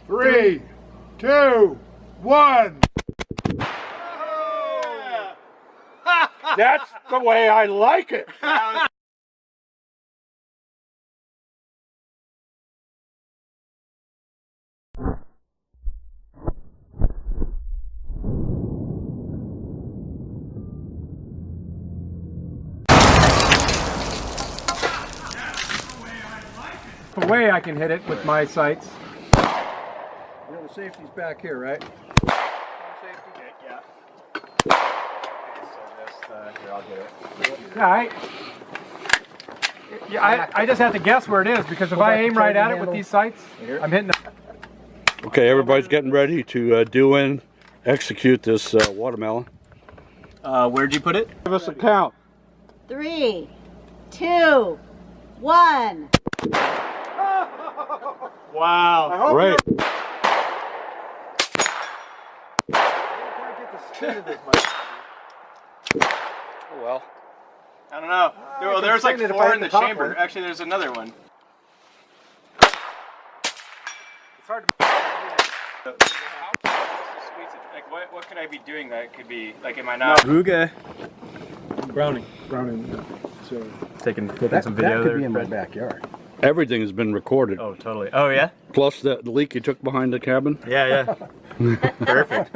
3, 2, 1. That's the way I like it. The way I can hit it with my sights. You know, the safety's back here, right? Safety? Yeah. Okay, so just, here, I'll get it. Yeah, I just have to guess where it is because if I aim right at it with these sights, I'm hitting it. Okay, everybody's getting ready to do and execute this watermelon. Where'd you put it? Give us a count. 3, 2, 1. Wow. Great. Oh well. I don't know. Well, there's like 4 in the chamber. Actually, there's another one. It's hard to. Like, what could I be doing that could be, like, am I not? Ruga. Browning. So Taking some that video could there. be in my backyard. Everything has been recorded. Oh, totally. Oh, yeah? Plus the leak you took behind the cabin. Yeah. Perfect.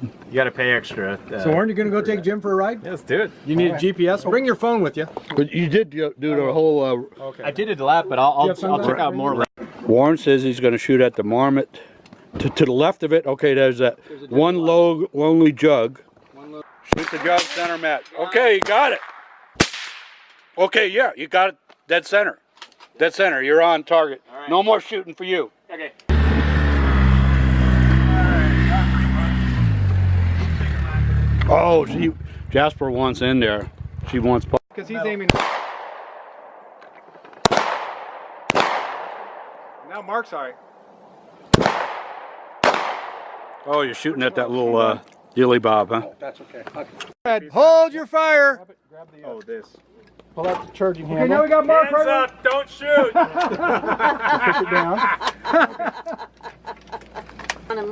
You gotta pay extra. So aren't you going to go take Jim for a ride? Yeah, let's do it. You need a GPS? Bring your phone with you. But you did do the whole. Okay. I did a lap, but I'll check out more. Warren says he's going to shoot at the marmot. To the left of it, okay, there's that one lonely jug. Shoot the jug, center mat. Okay, you got it. Okay, yeah, you got it. Dead center. Dead center. You're on target. Right. No more shooting for you. Okay. Oh, Jasper wants in there. She wants. Because he's aiming. Now Mark's sorry. Oh, you're shooting at that little dilly bob, huh? That's okay. Hold your fire. Oh, this. Pull out the charging Okay, handle. now we got Mark right on. up! Don't shoot! Push it down.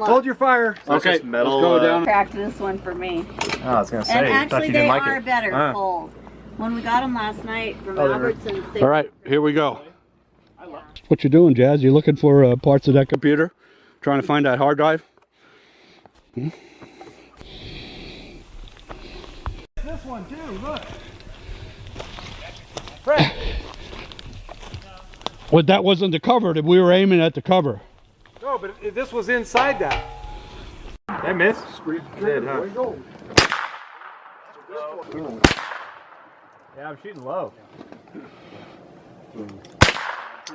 Hold your fire. Okay, just metal, let's go down. Cracked this one for me. Oh, I was gonna say. And thought actually, you they didn't like are it. better full. When we got them last night from Albertsons, they All right, here we go. What you doing, Jazz? You looking for parts of that computer? Trying to find that hard drive? This one too, look. Fred. Well, that wasn't the cover. We were aiming at the cover. No, but this was inside that. Did I miss? Did, huh? Yeah, I'm shooting low.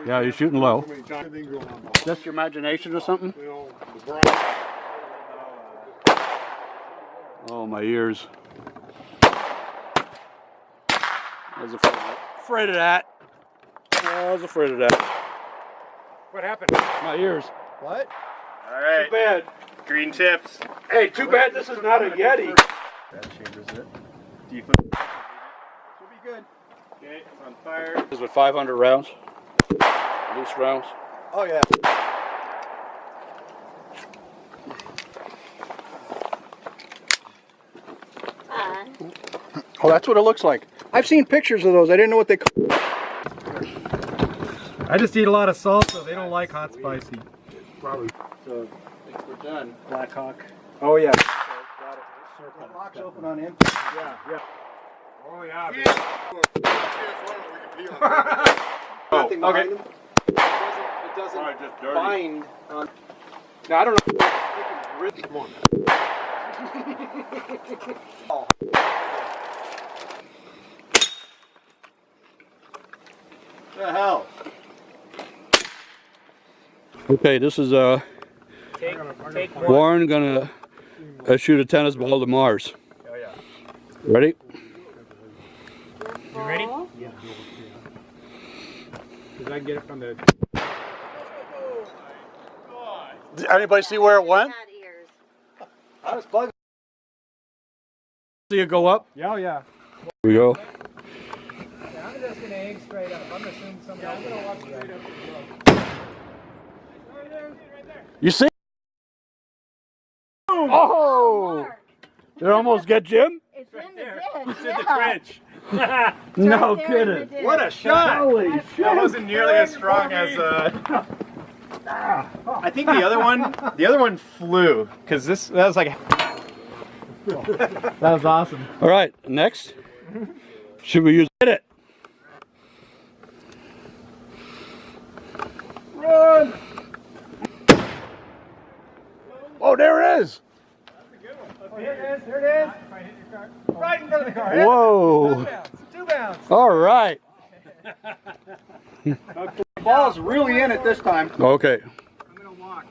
Yeah, you're shooting low. Just your imagination or something? Oh, my ears. I was afraid of that. I was afraid of that. What happened? My ears. What? All right. Too bad. Green tips. Hey, too bad this is not a Yeti. That changes it. Do you Should be good. Okay, it's on fire. This is with 500 rounds. Loose rounds. Oh, yeah. Oh, that's what it looks like. I've seen pictures of those. I didn't know what they called. I just eat a lot of salt, so they don't like hot spicy. Probably. So, I think we're done. Black Hawk. Oh yeah. That lock's open on him. Yeah. Oh yeah. Nothing behind okay. him. It doesn't bind on. Now, I don't know. Come on. Oh. What the hell? Okay, this is Take one. Warren gonna shoot a tennis ball to Mars. Oh yeah. Ready? You ready? Yeah. Because I can get it from the. Did anybody see where it went? had ears. I was bugging. See it go up? Yeah, yeah. Here we go. Yeah, I'm just gonna aim straight up. I'm assuming somebody else. I'm gonna walk straight up. You see? Oh! Did it almost get Jim? It's in the ditch. It's in the trench. No Right there in the kidding. ditch. What a shot! Holy That shit. wasn't nearly as strong as I think the other one flew because that was like that was awesome. All right, next. Should we use it? Run! Oh, there it is. Oh, here it is. Here it is. Right in front of the car. Whoa. 2 bounds. All right. The ball's really in it this time. Okay. I'm gonna walk.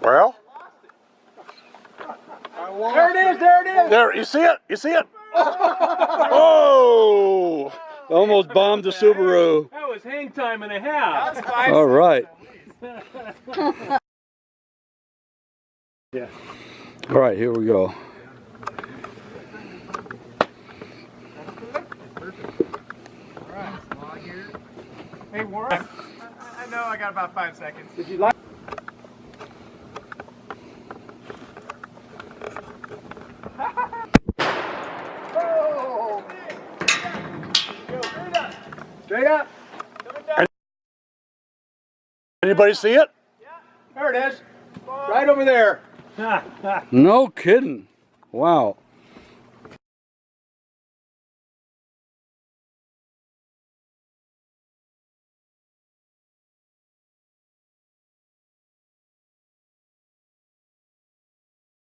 Well, There it is, there it is! there, you see it? You see it? Oh! Almost bombed the Subaru. That was hang time and a half. All right. Yeah. All right, here we go. Hey, Warren. I know I got about 5 seconds. Did you like? Oh! Straight up. Anybody see it? There it is. Right over there. No kidding. Wow.